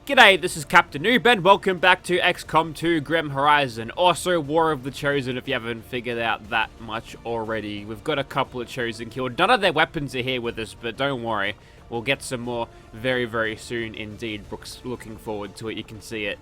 G'day, this is Captainoob and welcome back to XCOM 2 Grim Horizon, also War of the Chosen if you haven't figured out that much already. We've got a couple of Chosen killed. None of their weapons are here with us, but don't worry. We'll get some more very, very soon indeed. Brooke's looking forward to it, you can see it.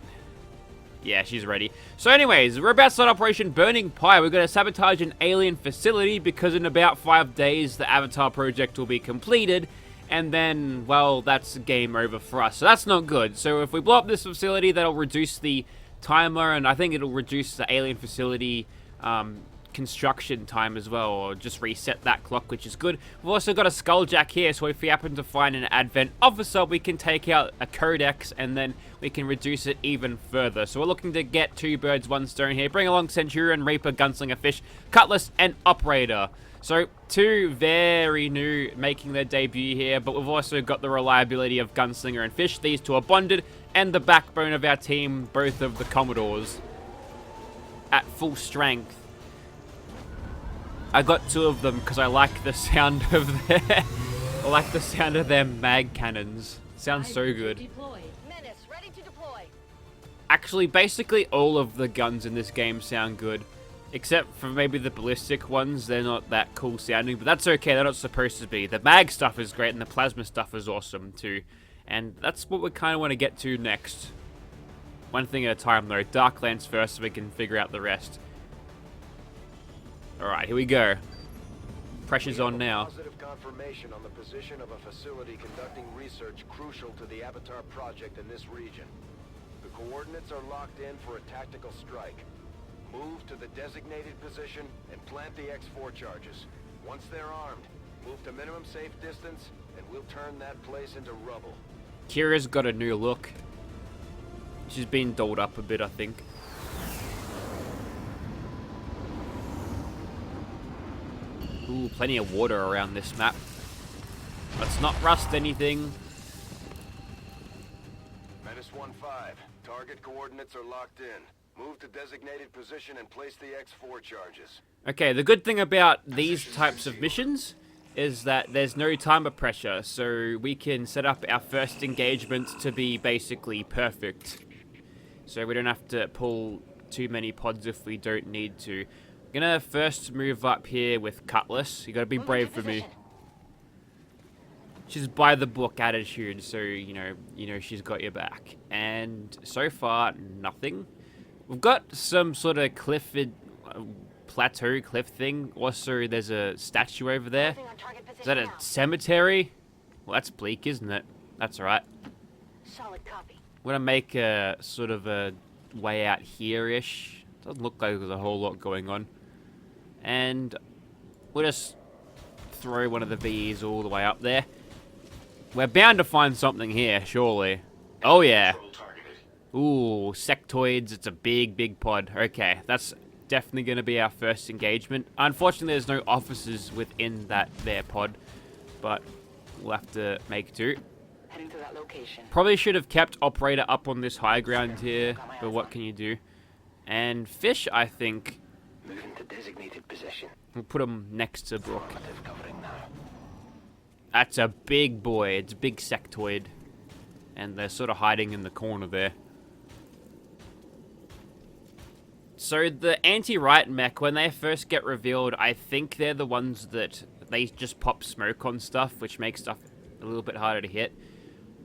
Yeah, she's ready. So anyways, we're about to start Operation Burning Pie. We're going to sabotage an alien facility because in about 5 days the Avatar project will be completed. And then, well, that's game over for us. So that's not good. So if we blow up this facility, that'll reduce the timer, and I think it'll reduce the alien facility construction time as well, or just reset that clock, which is good. We've also got a skulljack here, so if we happen to find an advent officer, we can take out a Codex, and then we can reduce it even further. So we're looking to get 2 birds, 1 stone here. Bring along Centurion, Reaper, Gunslinger, Fish, Cutlass, and Operator. So, 2 very new making their debut here, but we've also got the reliability of Gunslinger and Fish. These 2 are bonded, and the backbone of our team, both of the Commodores, at full strength. I got 2 of them because I like the sound of their mag cannons. Sounds so good. Actually, basically all of the guns in this game sound good. Except for maybe the ballistic ones, they're not that cool sounding, but that's okay, they're not supposed to be. The mag stuff is great, and the plasma stuff is awesome too. And that's what we kind of want to get to next. One thing at a time though, Darklands first so we can figure out the rest. Alright, here we go. Pressure's on now. Positive confirmation on the position of a facility conducting research crucial to the Avatar project in this region. The coordinates are locked in for a tactical strike. Move to the designated position and plant the X4 charges. Once they're armed, move to minimum safe distance, and we'll turn that place into rubble. Kira's got a new look. She's been dolled up a bit, I think. Ooh, plenty of water around this map. Let's not rust anything. Menace 1-5. Target coordinates are locked in. Move to designated position and place the X4 charges. Okay, the good thing about these types of missions is that there's no timer pressure, so we can set up our first engagement to be basically perfect. So we don't have to pull too many pods if we don't need to. I'm gonna first move up here with Cutlass. You gotta be brave for me. She's by the book attitude, so you know she's got your back. And so far, nothing. We've got some sort of plateau cliff thing. Also, there's a statue over there. Is that a cemetery? Well, that's bleak, isn't it? That's alright. Solid copy. We're gonna make a sort of a way out here-ish. Doesn't look like there's a whole lot going on. And we'll just throw one of the V's all the way up there. We're bound to find something here, surely. Oh yeah. Ooh, sectoids, it's a big, big pod. Okay, that's definitely going to be our first engagement. Unfortunately, there's no officers within that there pod, but we'll have to make do. Heading to that location. Probably should have kept Operator up on this high ground here, but what can you do? And Fish, I think, Moving to designated position. we'll put him next to Brooke. That's a big boy, it's a big sectoid. And they're sort of hiding in the corner there. So the anti-riot mech, when they first get revealed, I think they're the ones that they just pop smoke on stuff, which makes stuff a little bit harder to hit.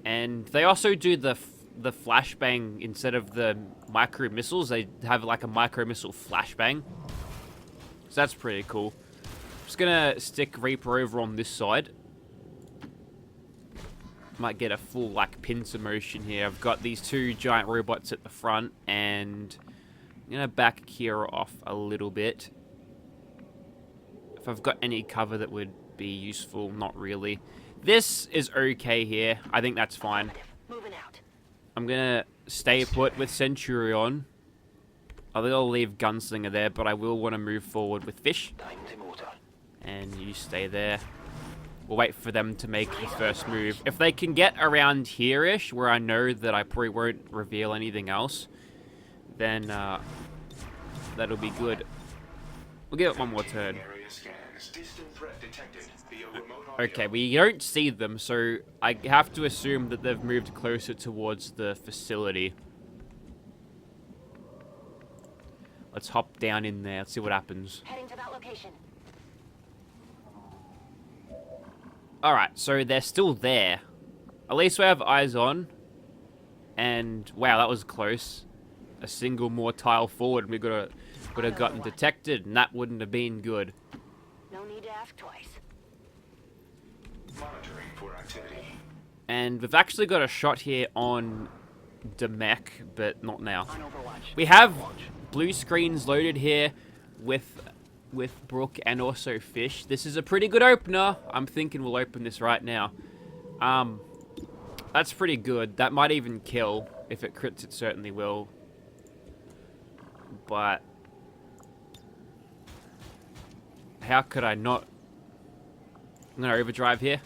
And they also do the flashbang instead of the micro missiles. They have like a micro missile flashbang. So that's pretty cool. Just gonna stick Reaper over on this side. Might get a full like pincer motion here. I've got these 2 giant robots at the front, and I'm gonna back Kira off a little bit. If I've got any cover that would be useful, not really. This is okay here. I think that's fine. Moving out. I'm gonna stay put with Centurion. I think I'll leave Gunslinger there, but I will want to move forward with Fish. And you stay there. We'll wait for them to make the first move. If they can get around here-ish, where I know that I probably won't reveal anything else, then that'll be good. We'll give it one more turn. Okay, we don't see them, so I have to assume that they've moved closer towards the facility. Let's hop down in there. Let's see what happens. Heading to that location. Alright, so they're still there. At least we have eyes on. And, wow, that was close. A single more tile forward and we would have gotten detected, and that wouldn't have been good. No need to ask twice. Monitoring for activity. And we've actually got a shot here on Demek, but not now. On Overwatch. We have blue screens loaded here with Brooke and also Fish. This is a pretty good opener. I'm thinking we'll open this right now. That's pretty good. That might even kill. If it crits, it certainly will. But how could I not? I'm gonna overdrive here.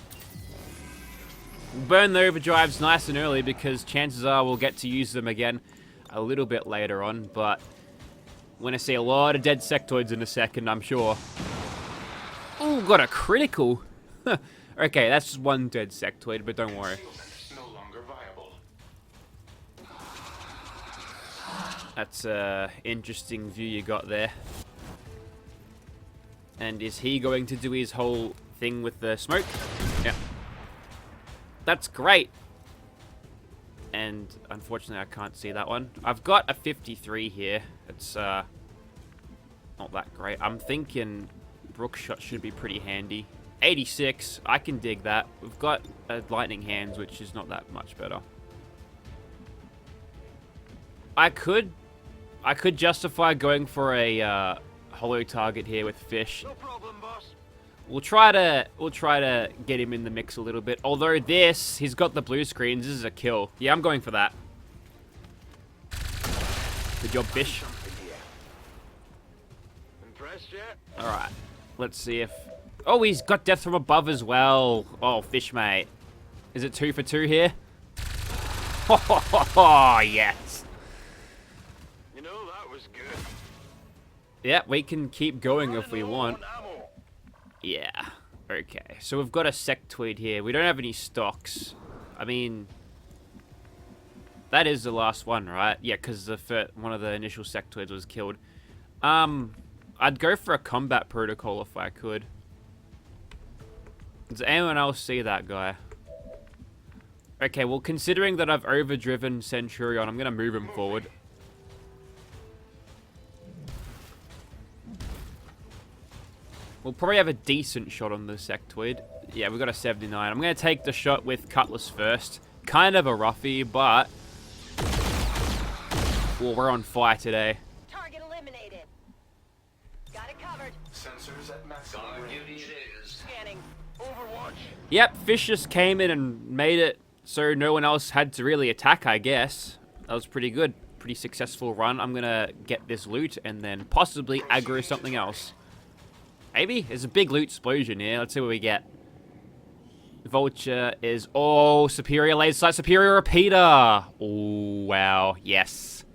Burn the overdrives nice and early because chances are we'll get to use them again a little bit later on, but we're gonna see a lot of dead sectoids in a second, I'm sure. Oh, got a critical. Okay, that's just one dead sectoid, but don't worry. No longer viable. That's a interesting view you got there. And is he going to do his whole thing with the smoke? Yeah. That's great. And unfortunately, I can't see that one. I've got a 53 here. It's not that great. I'm thinking Brook shot should be pretty handy. 86, I can dig that. We've got lightning hands, which is not that much better. I could justify going for a hollow target here with Fish. No problem, boss. We'll try to get him in the mix a little bit. Although he's got the blue screens. This is a kill. Yeah, I'm going for that. Good job, Fish. Impressed yet? All right, let's see if. Oh, he's got death from above as well. Oh, Fish, mate. Is it 2 for 2 here? Oh, yes. You know, that was good. Yeah, we can keep going if we Running low want. on ammo. Yeah. Okay. So we've got a sectoid here. We don't have any stocks. I mean, that is the last one, right? Yeah, because one of the initial sectoids was killed. I'd go for a combat protocol if I could. Does anyone else see that guy? Okay, well, considering that I've overdriven Centurion, I'm going to move him forward. We'll probably have a decent shot on the sectoid. Yeah, we've got a 79. I'm going to take the shot with Cutlass first. Kind of a roughie, but well, we're on fire today. Target eliminated. Got it covered. Sensors at maximum range. Scanning. Overwatch. Yep, Fish just came in and made it so no one else had to really attack, I guess. That was pretty good. Pretty successful run. I'm going to get this loot and then possibly aggro something else. Maybe? There's a big loot explosion here. Let's see what we get. Vulture is... Oh, superior laser sight, superior repeater. Oh, wow. Yes.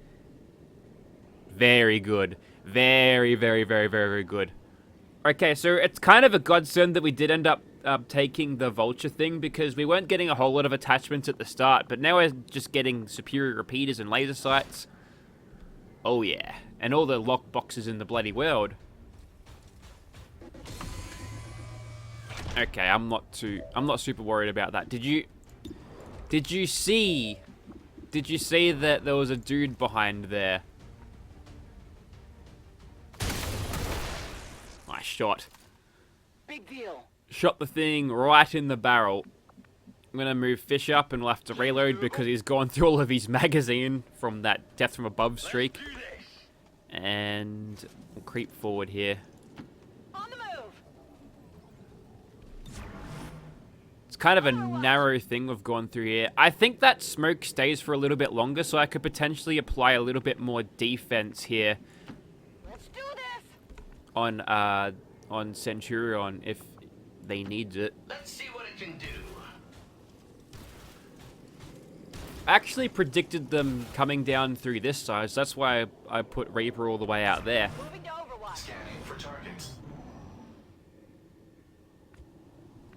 Very good. Very, very, very, very, very good. Okay, so it's kind of a godsend that we did end up taking the Vulture thing because we weren't getting a whole lot of attachments at the start, but now we're just getting superior repeaters and laser sights. Oh, yeah. And all the lock boxes in the bloody world. Okay, I'm not super worried about that. Did you see that there was a dude behind there? Nice shot. Big deal. Shot the thing right in the barrel. I'm gonna move Fish up and we'll have to reload because he's gone through all of his magazine from that death from above streak. Do this. And we'll creep forward here. On the move. It's kind of a narrow thing we've gone through here. I think that smoke stays for a little bit longer, so I could potentially apply a little bit more defense here Let's do this. on Centurion if they need it. Let's see what it can do. I actually predicted them coming down through this side, so that's why I put Reaper all the way out there. Moving to Overwatch. Scanning for targets.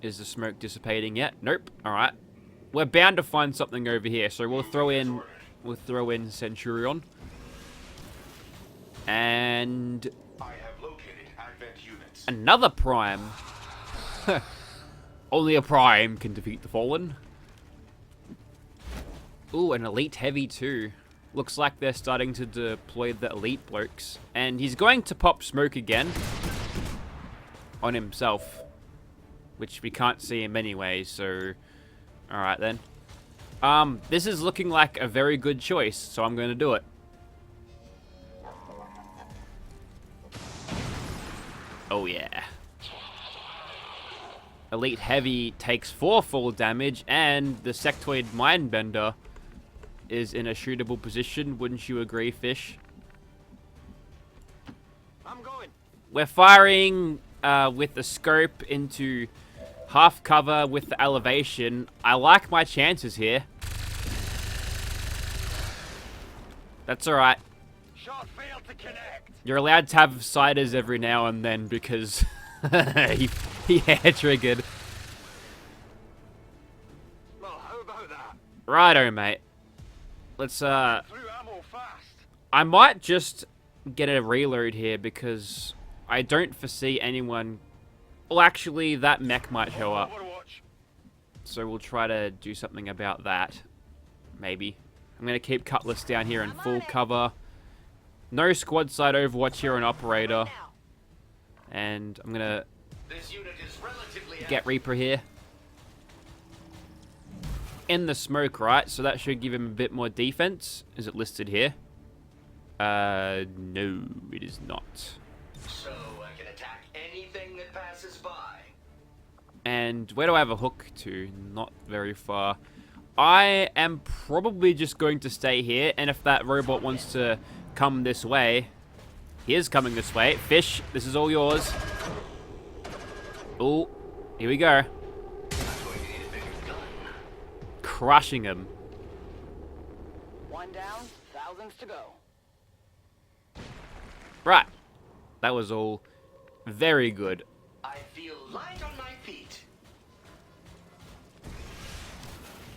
Is the smoke dissipating yet? Nope. Alright. We're bound to find something over here, so we'll throw in Centurion. And I have located advent units. another Prime. Only a Prime can defeat the Fallen. Ooh, an Elite Heavy too. Looks like they're starting to deploy the Elite blokes. And he's going to pop smoke again. On himself. Which we can't see him anyway, so... Alright then. This is looking like a very good choice, so I'm going to do it. Oh yeah. Elite Heavy takes 4 full damage, and the Sectoid Mindbender is in a shootable position. Wouldn't you agree, Fish? I'm going. We're firing with the scope into half cover with the elevation. I like my chances here. That's alright. Shot failed to connect. You're allowed to have siders every now and then because he hair-triggered. Well, how about that? Righto, mate. Let's, Threw ammo fast. I might just get a reload here because I don't foresee anyone... Well, actually, that mech might show up. Overwatch. So we'll try to do something about that. Maybe. I'm going to keep Cutlass down here in full cover. No squad side Overwatch here on Operator. And I'm going to This unit is relatively get Reaper here. In the smoke, right? So that should give him a bit more defense. Is it listed here? No, it is not. So I can attack anything that passes by. And where do I have a hook to? Not very far. I am probably just going to stay here, and if that robot wants to come this way, he is coming this way. Fish, this is all yours. Oh, here we go. Crushing him. One down, thousands to go. Right. That was all very good. I feel light on my feet.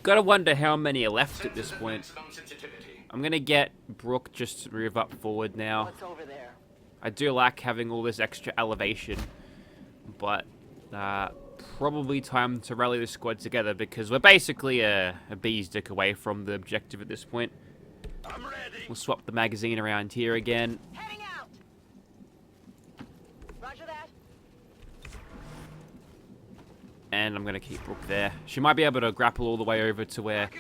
Gotta wonder how many are left at this point. Maximum sensitivity. I'm gonna get Brooke just to move up forward now. What's over there? I do like having all this extra elevation, but probably time to rally the squad together because we're basically a bee's dick away from the objective at this point. I'm ready. We'll swap the magazine around here again. Heading out. Roger that. And I'm going to keep Brooke there. She might be able to grapple all the way over to where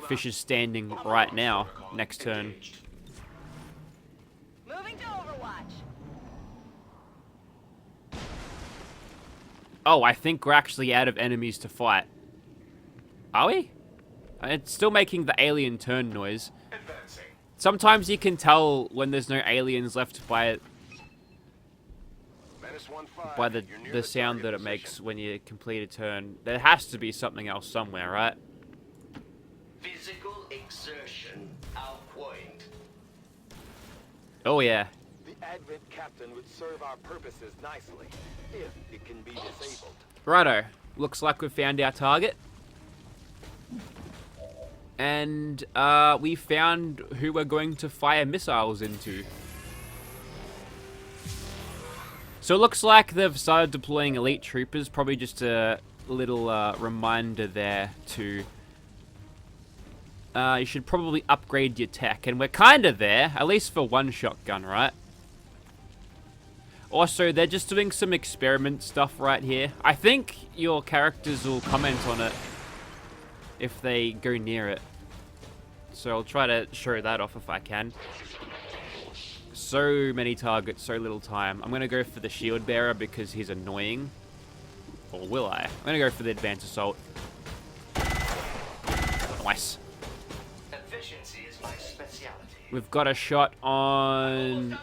Fish is standing right now, next turn. Moving to Overwatch. Oh, I think we're actually out of enemies to fight. Are we? It's still making the alien turn noise. Advancing. Sometimes you can tell when there's no aliens left by Menace 1-5. by You're near the sound that target it makes position. when you complete a turn. There has to be something else somewhere, right? Physical exertion. Out point. Oh yeah. The Advent Captain would serve our purposes nicely, if it can be disabled. Righto. Looks like we've found our target. And we found who we're going to fire missiles into. So it looks like they've started deploying elite troopers. Probably just a little reminder there to... you should probably upgrade your tech. And we're kind of there, at least for one shotgun, right? Also, they're just doing some experiment stuff right here. I think your characters will comment on it if they go near it. So I'll try to show that off if I can. So many targets, so little time. I'm going to go for the shield bearer because he's annoying. Or will I? I'm going to go for the advanced assault. Nice. Efficiency is my specialty. We've got a shot on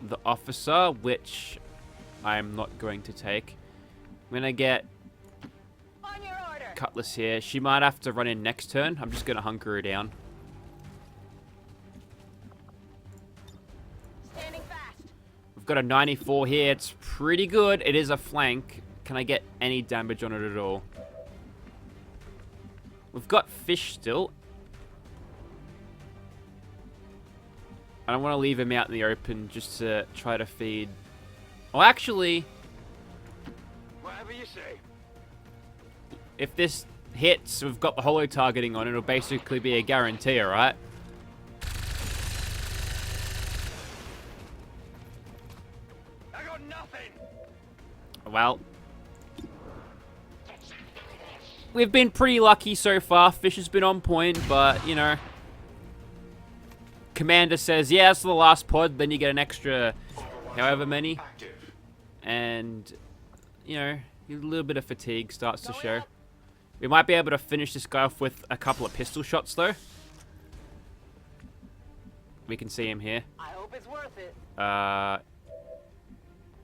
the officer, which I'm not going to take. I'm going to get On your order. Cutlass here. She might have to run in next turn. I'm just going to hunker her down. Standing fast. We've got a 94 here. It's pretty good. It is a flank. Can I get any damage on it at all? We've got fish still. I don't want to leave him out in the open just to try to feed. Oh, actually, Whatever you say. if this hits, we've got the holo targeting on. It'll basically be a guarantee, alright? I got nothing. Well, we've been pretty lucky so far. Fish has been on point, but, you know, Commander says, yeah, it's the last pod, then you get an extra however many. And, you know, a little bit of fatigue starts to show. We might be able to finish this guy off with a couple of pistol shots, though. We can see him here. I hope it's worth it.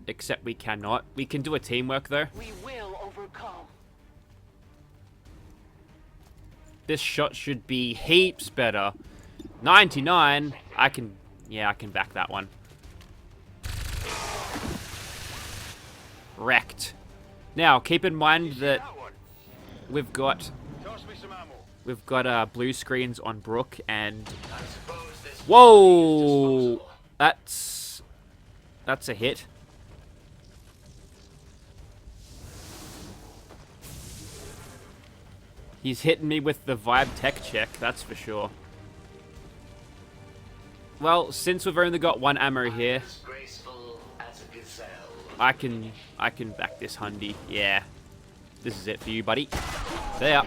Except we cannot. We can do a teamwork, though. We will overcome. This shot should be heaps better. 99. I can back that one. Wrecked. Now, keep in mind that we've got blue screens on Brook, and whoa, that's a hit. He's hitting me with the vibe tech check, that's for sure. Well, since we've only got one ammo here, I can back this Hundy. Yeah. This is it for you, buddy. There.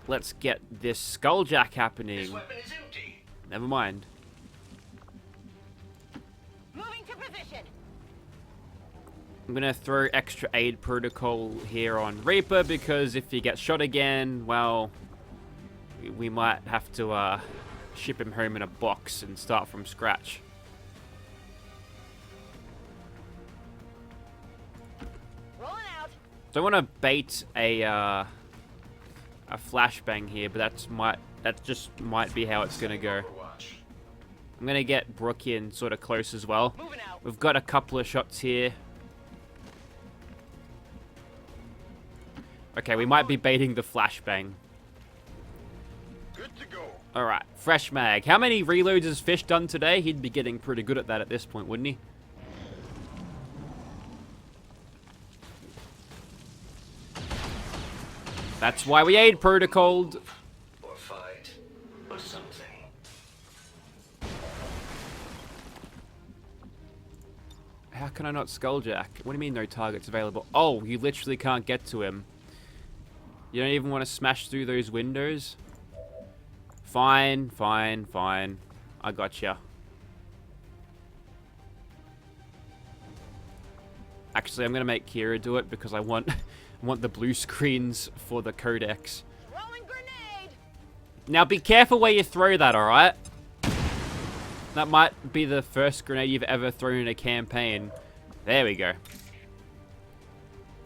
Let's get this skulljack happening. Never mind. Moving to position. I'm gonna throw extra aid protocol here on Reaper because if he gets shot again, well, we might have to ship him home in a box and start from scratch. Rolling out. Don't want to bait a flashbang here, but that just might be how it's gonna go. I'm gonna get Brook in sort of close as well. Moving out. We've got a couple of shots here. Okay, we might be baiting the flashbang. Good to go. Alright, fresh mag. How many reloads has Fish done today? He'd be getting pretty good at that at this point, wouldn't he? That's why we aid protocoled. Or fight. Or something. How can I not skulljack? What do you mean no targets available? Oh, you literally can't get to him. You don't even want to smash through those windows? Fine, fine, fine. I gotcha. Actually, I'm gonna make Kira do it because I want the blue screens for the Codex. Throwing grenade. Now be careful where you throw that, alright? That might be the first grenade you've ever thrown in a campaign. There we go.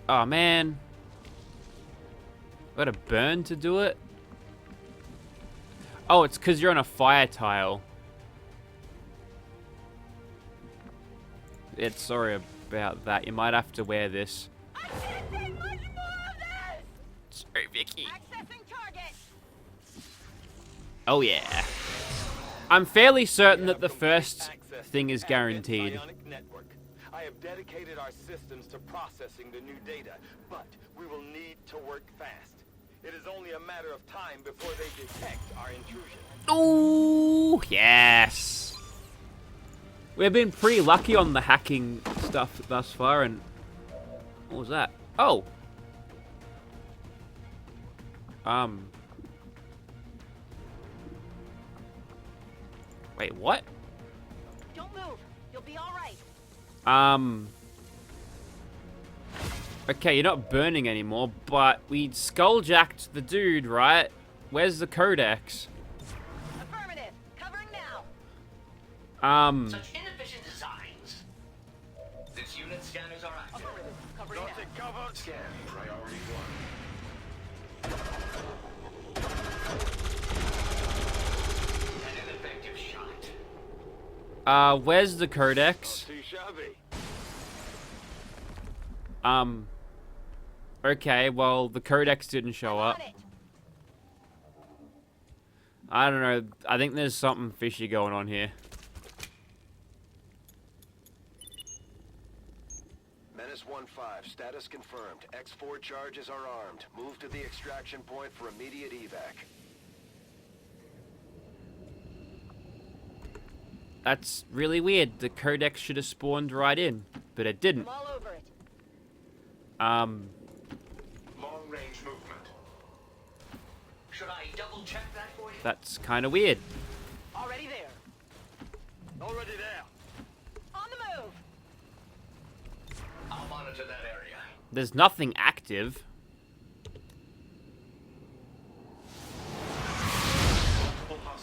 Oh man. Got a burn to do it? Oh, it's because you're on a fire tile. It's sorry about that. You might have to wear this. I can't take much more of this. Sorry, Vicky. Accessing target. Oh yeah. I'm fairly certain that the first thing is guaranteed. I have dedicated our systems to processing the new data, but we will need to work fast. It is only a matter of time before they detect our intrusion. Ooh, yes. We've been pretty lucky on the hacking stuff thus far, and what was that? Oh. Wait, what? Don't move. You'll be all right. Okay, you're not burning anymore, but we skulljacked the dude, right? Where's the Codex? Affirmative. Covering now. Such inefficient designs. This unit scanners are active. Affirmative. Covering now. Take cover. Scan priority 1. An ineffective shot. Where's the Codex? Too shabby. Okay, well, the Codex didn't show up. I don't know. I think there's something fishy going on here. Menace 1-5, status confirmed. X4 charges are armed. Move to the extraction point for immediate evac. That's really weird. The Codex should have spawned right in, but it didn't. I'm all over it. Long range movement. Should I double check that for you? That's kind of weird. Already there. Already there. On the move. I'll monitor that area. There's nothing active.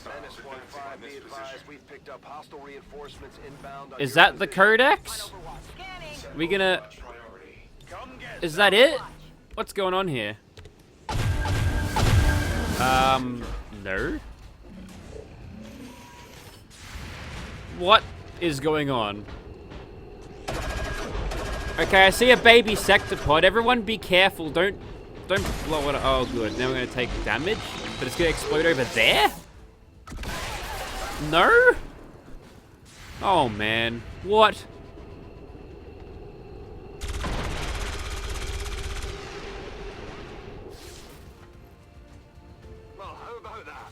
Menace 1-5, be advised, we've picked up hostile reinforcements inbound on Is your that the position. Codex? Scanning. We gonna... Priority. Come get Is that it? What's going on here? No. What is going on? Okay, I see a baby sectopod. Everyone be careful. Don't blow it up. Oh, good. Now we're gonna take damage, but it's gonna explode over there? No? Oh, man. What? Well, how about that?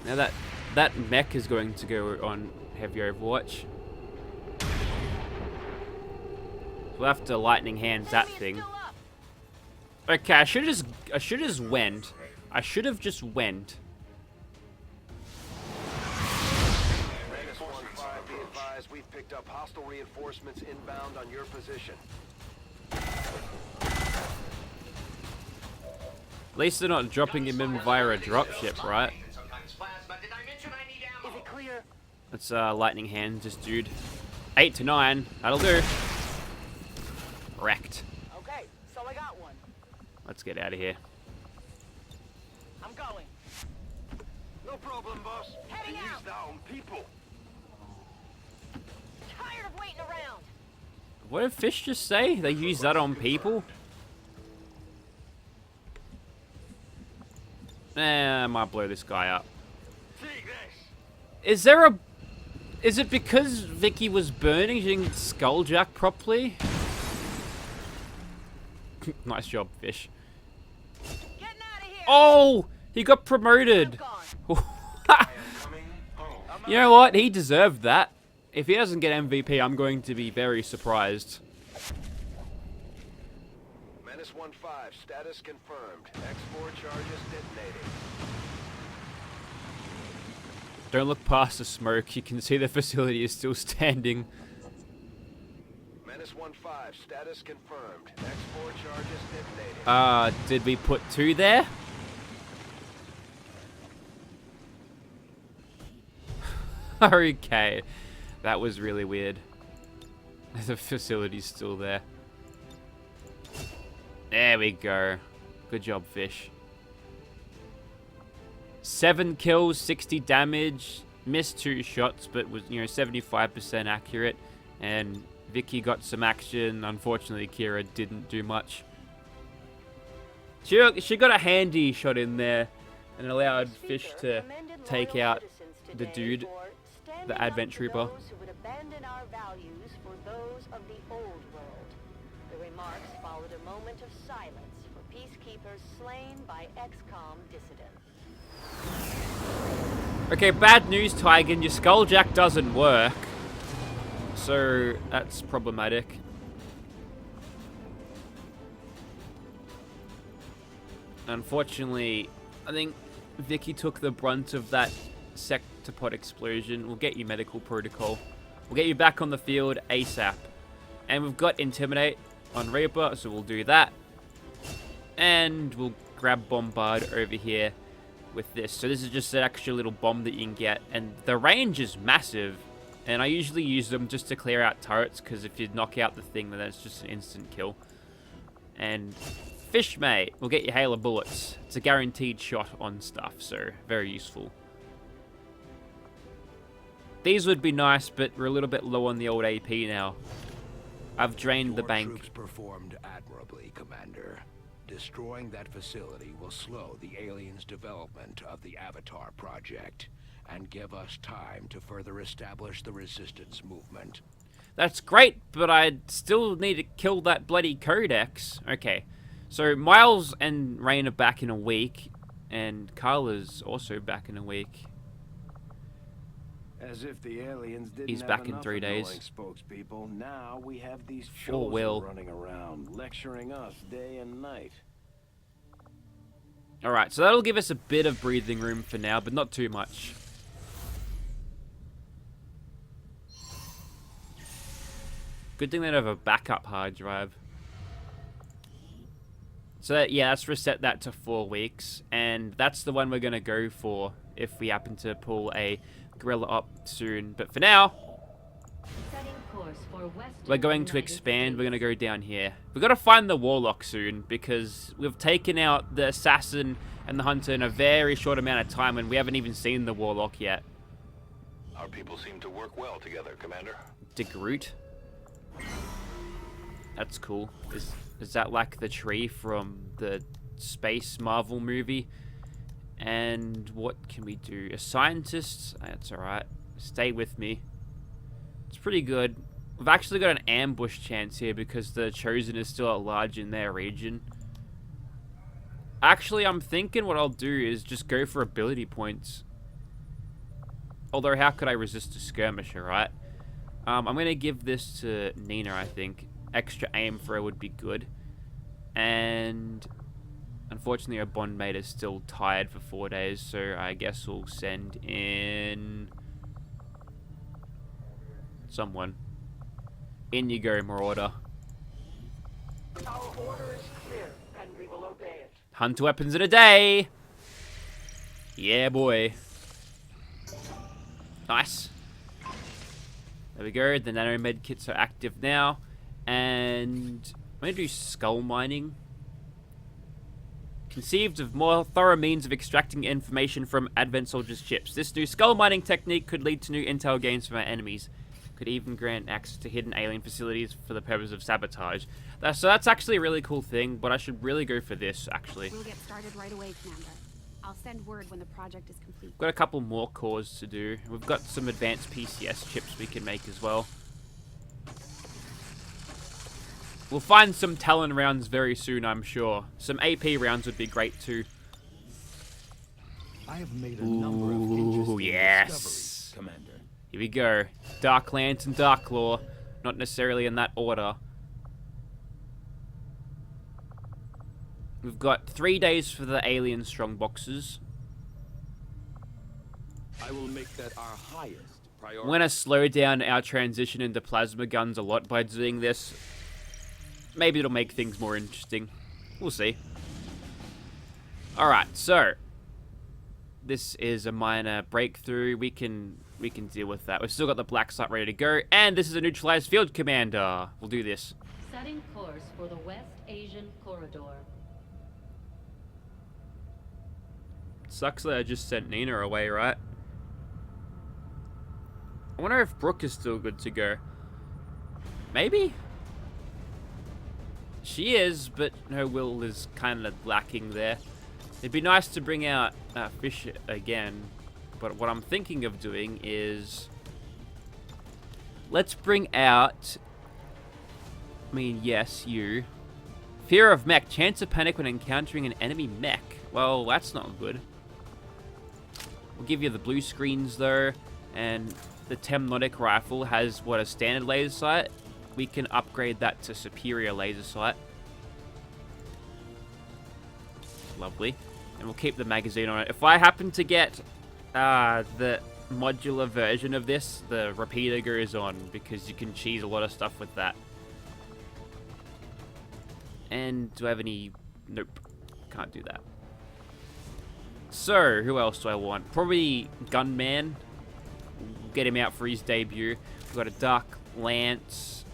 Now that mech is going to go on heavy Overwatch. We'll have to lightning hands that Enemy is thing. still up. Okay, I should have just went. I should have just went. Menace 1-5, be advised, we've picked up hostile reinforcements inbound on your position. At least they're not dropping him in via a dropship, right? Sometimes plasma. Did I mention I need ammo? Is it clear? Let's lightning hand this dude. 8 to 9. That'll do. Wrecked. Okay, so I got one. Let's get out of here. I'm going. No problem, boss. Heading Use out. that on people. Tired of waiting around. What did Fish just say? They use that on people? I might blow this guy up. Take this. Is there a... Is it because Vicky was burning she didn't skulljack properly? Nice job, Fish. Getting out of here. Oh! He got promoted! Gone. Coming home. You know what? He deserved that. If he doesn't get MVP, I'm going to be very surprised. Menace 1-5, status confirmed. X4 charges detonating. Don't look past the smoke. You can see the facility is still standing. Menace 1-5, status confirmed. X4 charges detonating. Did we put 2 there? Okay. That was really weird. The facility's still there. There we go. Good job, Fish. 7 kills, 60 damage. Missed 2 shots, but was, 75% accurate. And Vicky got some action. Unfortunately, Kira didn't do much. She got a handy shot in there and allowed Fish to take out the dude, the Advent Trooper. Who would abandon our values for those of the old world. The remarks followed a moment of silence for peacekeepers slain by XCOM dissidents. Okay, bad news, Tygan. Your skulljack doesn't work. So, that's problematic. Unfortunately, I think Vicky took the brunt of that sectopod explosion. We'll get you medical protocol. We'll get you back on the field ASAP. And we've got Intimidate on Reaper, so we'll do that. And we'll grab Bombard over here with this. So this is just an extra little bomb that you can get. And the range is massive. And I usually use them just to clear out turrets, because if you knock out the thing, then that's just an instant kill. And Fishmate will get you hail of bullets. It's a guaranteed shot on stuff, so very useful. These would be nice, but we're a little bit low on the old AP now. I've drained the Your bank. troops performed admirably, Commander. Destroying that facility will slow the aliens' development of the Avatar project and give us time to further establish the resistance movement. That's great, but I still need to kill that bloody Codex. Okay, so Miles and Rain are back in a week, and Carla's also back in a week. As if the aliens didn't He's have back in enough 3 days. annoying spokespeople. Now we have these Full chosen will. running around, lecturing us day and night. Alright, so that'll give us a bit of breathing room for now, but not too much. Good thing they have a backup hard drive. So yeah, let's reset that to 4 weeks, and that's the one we're going to go for if we happen to pull a gorilla up soon. But for now, Setting course for Western we're going to United expand. We're going to States. go down here. We've got to find the warlock soon, because we've taken out the assassin and the hunter in a very short amount of time, and we haven't even seen the warlock yet. Our people seem to work well together, Commander. DeGroot. That's cool. Is that like the tree from the space Marvel movie? And what can we do? A scientist? That's alright. Stay with me. It's pretty good. We've actually got an ambush chance here because the Chosen is still at large in their region. Actually, I'm thinking what I'll do is just go for ability points. Although, how could I resist a skirmisher, right? I'm going to give this to Nina, I think. Extra aim throw would be good. And unfortunately, our bondmate is still tired for 4 days, so I guess we'll send in someone. In you go, Marauder. Our order is clear, and we will obey it. Hunt weapons in a day! Yeah, boy. Nice. There we go. The nano med kits are active now. And I'm going to do skull mining. Conceived of more thorough means of extracting information from Advent soldiers' ships. This new skull mining technique could lead to new intel gains from our enemies. Could even grant access to hidden alien facilities for the purpose of sabotage. So that's actually a really cool thing, but I should really go for this, actually. We'll get started right away, Commander. I'll send word when the project is complete. Got a couple more cores to do. We've got some advanced PCS chips we can make as well. We'll find some Talon rounds very soon, I'm sure. Some AP rounds would be great too. I have made a number of interesting yes. discoveries, Commander. Here we go. Dark Lance and Dark Claw. Not necessarily in that order. We've got 3 days for the alien strong boxes. I will make that our highest priority. I'm going to slow down our transition into plasma guns a lot by doing this. Maybe it'll make things more interesting. We'll see. Alright, so this is a minor breakthrough. We can deal with that. We've still got the black site ready to go, and this is a neutralized field commander. We'll do this. Setting course for the West Asian Corridor. Sucks that I just sent Nina away, right? I wonder if Brooke is still good to go. Maybe? She is, but her will is kind of lacking there. It'd be nice to bring out Fish again, but what I'm thinking of doing is... Let's bring out... I mean, yes, you. Fear of mech. Chance of panic when encountering an enemy mech. Well, that's not good. We'll give you the blue screens, though, and the Temnotic rifle has, what, a standard laser sight? We can upgrade that to superior laser sight. Lovely. And we'll keep the magazine on it. If I happen to get the modular version of this, the repeater goes on, because you can cheese a lot of stuff with that. And do I have any... Nope. Can't do that. So, who else do I want? Probably Gunman. We'll get him out for his debut. We've got a Dark Lance,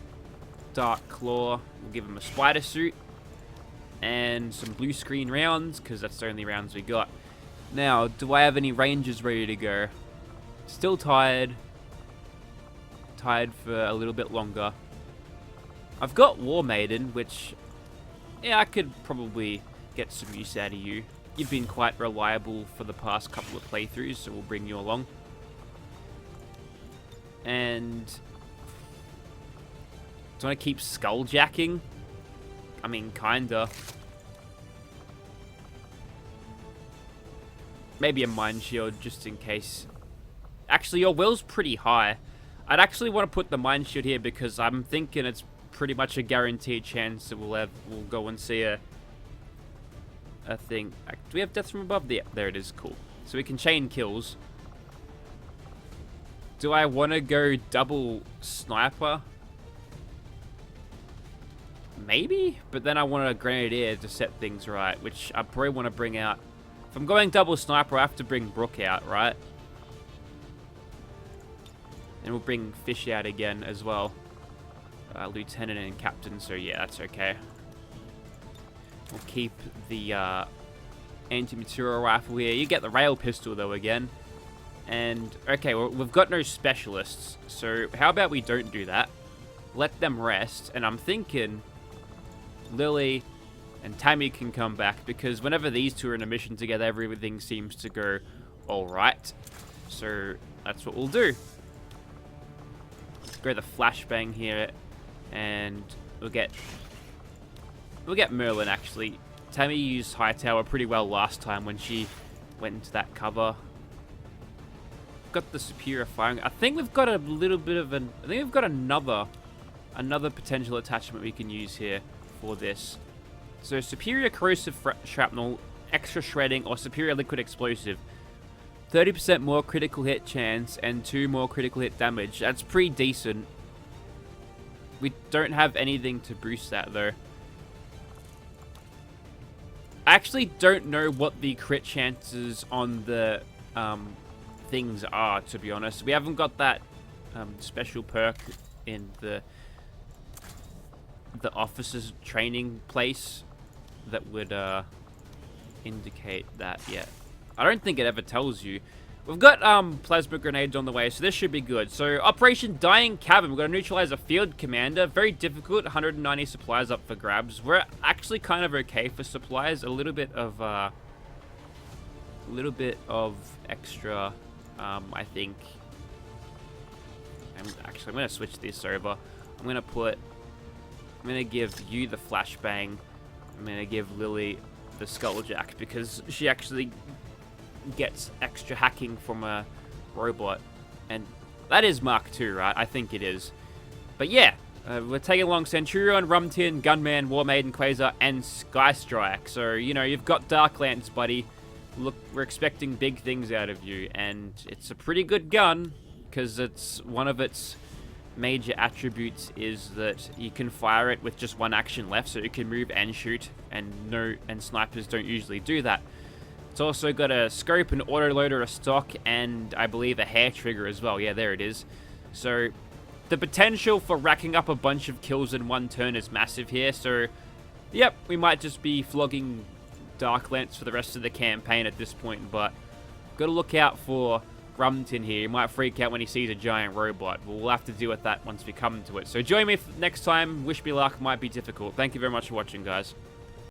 Dark Claw. We'll give him a spider suit. And some blue screen rounds, because that's the only rounds we got. Now, do I have any Rangers ready to go? Still tired. Tired for a little bit longer. I've got War Maiden, which, yeah, I could probably get some use out of you. You've been quite reliable for the past couple of playthroughs, so we'll bring you along. And do I want to keep skulljacking? I mean, kinda. Maybe a mind shield, just in case. Actually, your will's pretty high. I'd actually want to put the mind shield here because I'm thinking it's pretty much a guaranteed chance that we'll go and see a thing. Do we have death from above? Yeah, there it is. Cool. So we can chain kills. Do I want to go double sniper? Maybe, but then I want a grenadier to set things right, which I probably want to bring out. If I'm going double sniper, I have to bring Brooke out, right? And we'll bring Fish out again as well. Lieutenant and Captain, so yeah, that's okay. We'll keep the anti-material rifle here. You get the rail pistol, though, again. And, okay, well, we've got no specialists, so how about we don't do that? Let them rest, and I'm thinking Lily and Tammy can come back, because whenever these two are in a mission together, everything seems to go alright. So, that's what we'll do. Let's go the flashbang here, and we'll get Merlin, actually. Tammy used Hightower pretty well last time when she went into that cover. Got the superior firing. I think we've got a little bit of an... I think we've got another potential attachment we can use here for this. So superior corrosive shrapnel, extra shredding, or superior liquid explosive. 30% more critical hit chance and 2 more critical hit damage. That's pretty decent. We don't have anything to boost that, though. I actually don't know what the crit chances on the things are, to be honest. We haven't got that special perk in the officers training place that would indicate that yet. I don't think it ever tells you. We've got plasma grenades on the way, so this should be good. So Operation Dying Cabin, we've got to neutralize a field commander. Very difficult, 190 supplies up for grabs. We're actually kind of okay for supplies. A little bit of extra, I think. I'm going to switch this over. I'm going to give you the flashbang. I'm going to give Lily the skulljack because she actually gets extra hacking from a robot. And that is Mark II, right? I think it is. But yeah, we're taking along Centurion, Rumtin, Gunman, War Maiden, Quasar, and Skystrike. So, you know, you've got Dark Lance, buddy. Look, we're expecting big things out of you. And it's a pretty good gun because it's one of its major attributes is that you can fire it with just one action left, so you can move and shoot, and snipers don't usually do that. It's also got a scope, an autoloader, a stock, and I believe a hair trigger as well. Yeah, there it is. So the potential for racking up a bunch of kills in one turn is massive here. So yep, we might just be flogging Dark Lance for the rest of the campaign at this point, but gotta look out for Rumtin here. He might freak out when he sees a giant robot. We'll have to deal with that once we come to it. So join me next time. Wish me luck. Might be difficult. Thank you very much for watching, guys.